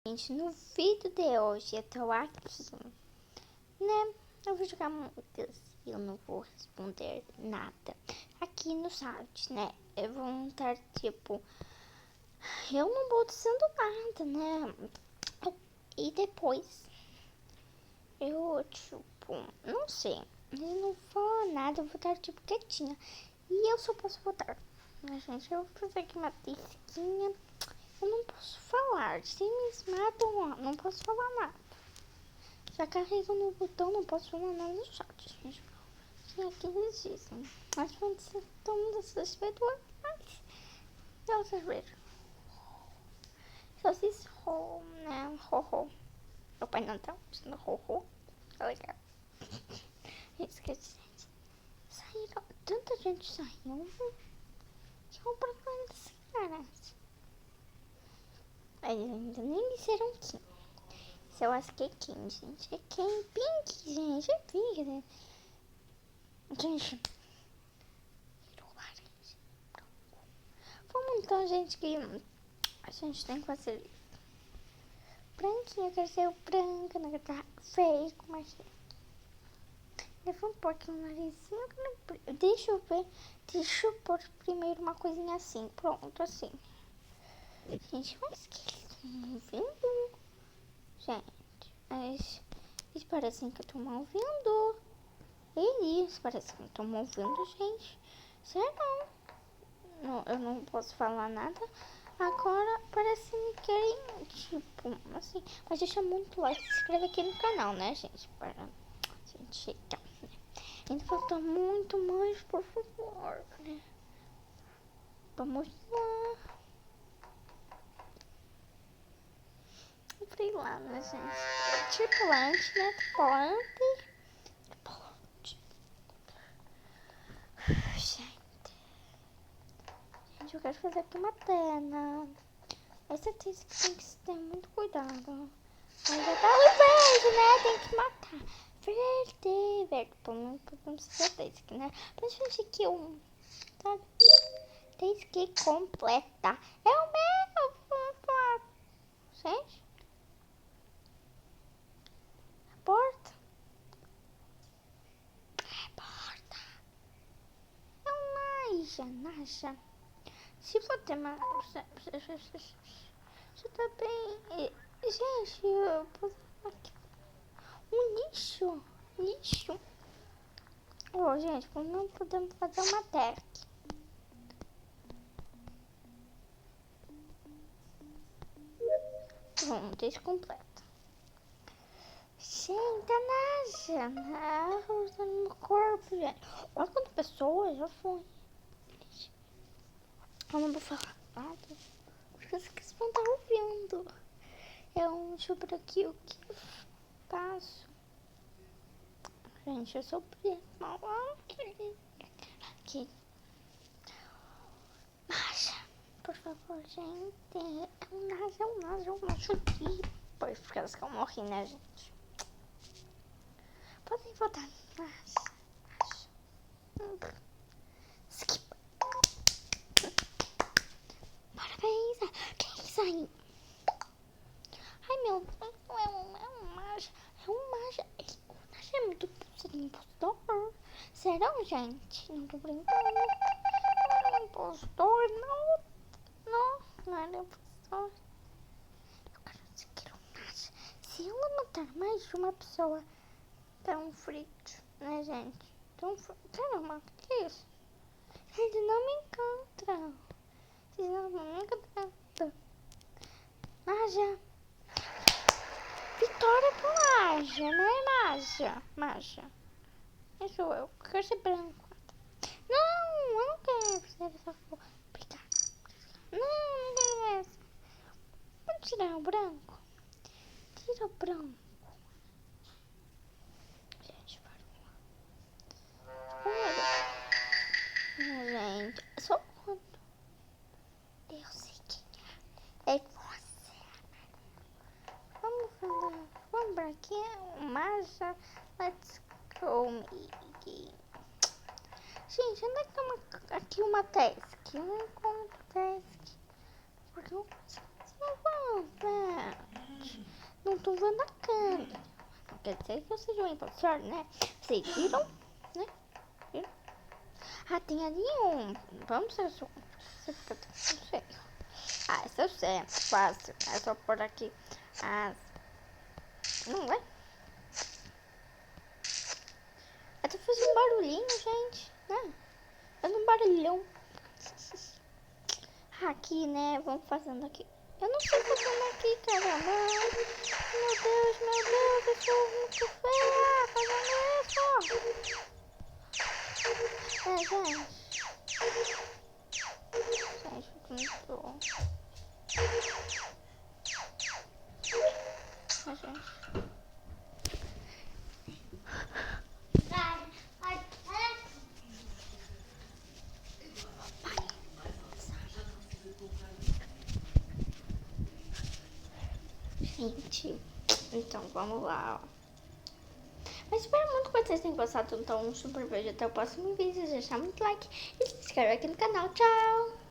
Gente, no vídeo de hoje eu tô aqui, né? Eu vou jogar muitas e eu não vou responder nada aqui no site, né? Eu vou estar tipo, eu não vou dizendo nada, né? E depois eu, tipo, não sei, eu não vou nada, eu vou estar tipo quietinha. E eu só posso votar. Mas, gente, eu vou fazer aqui uma disquinha. Eu não posso falar. Se me matam, não posso falar nada. Já carrego no botão, não posso falar nada no chat, gente. E aqui eles dizem. Mas quando todo mundo se despertou, mas vocês vejam. Só se ho, né? Ho. Meu pai não tá dizendo ho. É legal. Esqueci, gente. Saíram. Tanta gente saiu. Que é um problema desse caras. Eles ainda nem disseram quem. Se eu acho que é quem, gente. É quem? Pink, gente. É Pink, né? Gente. Virou laranja. Vamos então, gente, que a gente tem que fazer branquinho. Eu quero ser branca, não quero estar feio, mas leva um pouquinho o narizinho. Deixa eu ver. Deixa eu pôr primeiro uma coisinha assim. Pronto, assim. Gente, mas que eles estão ouvindo? Gente, mas eles parecem que estão ouvindo. Eles parecem que estão ouvindo, gente. Sério? Não, eu não posso falar nada. Agora parece que querem, tipo, assim. Mas deixa muito like, se inscreve aqui no canal, né, gente? Para a gente chegar, né? Ainda falta muito mais, por favor, né? Vamos lá. Vamos lá, né, gente? Tripulante, né? Tripulante. Gente, eu quero fazer aqui uma perna. Essa tem que ter muito cuidado. Mas já tá o verde, né? Tem que matar. Verde. Podemos fazer desse, né? Mas gente, aqui um. Tá? Tem que completa. É o meu. Gente. Porta. Porta. É um Naja. Se for ter mais. Você tá bem. Gente, eu posso aqui. Um lixo. Oh, gente, não podemos fazer uma tech. Pronto, isso completo. Gente, a Naja tá no meu corpo, gente. Olha quantas pessoas já foi. Eu não vou falar nada, porque vocês vão estar ouvindo. Deixa eu ver aqui o que eu faço. Gente, eu sou prima. Aqui. Naja, por favor, gente. É um Naja aqui. Pois, porque elas que eu morri, né, gente? Podem votar Naja. Skip. Parabéns. Quem saiu? Ai, meu Deus, é um Naja. O Naja é muito impostor. Será, gente? Não tô brincando. Não é impostor, não era impostor. Eu quero seguir o Naja. Se eu matar mais de uma pessoa, dá um frito, né, gente? Caramba, que é isso? Eles não me encontram. Eles não me encontram. Naja. Vitória pro Naja, né, Naja? Isso eu quero ser branco. Não, eu não quero ser essa cor. Obrigada. Não quero essa. Vamos tirar o branco? Tira o branco. Gente, gente, só quando eu sei quem é você. Vamos pra aqui, Marcia, let's go, Miggy. Gente, onde é que tá aqui uma task? Eu não encontro task. Porque eu não consigo. Não tô vendo a câmera. Não quer dizer que eu seja um impostor, né? Vocês viram? Né? Viram? Ah, tem ali um. Vamos ver se eu não sei. Ah, essa eu sei. É fácil. É só pôr aqui as. Não é? Até fiz um barulhinho, gente. Né? Faz um barulhão. Aqui, né? Vamos fazendo aqui. Eu não sei fazendo aqui, caramba. Meu Deus, eu sou muito feia fazendo isso. É, gente. Gente, muito. É, gente. Gente, então vamos lá, ó. Mas espero muito que vocês tenham gostado, então um super beijo, até o próximo vídeo, deixar muito like e se inscreve aqui no canal, tchau!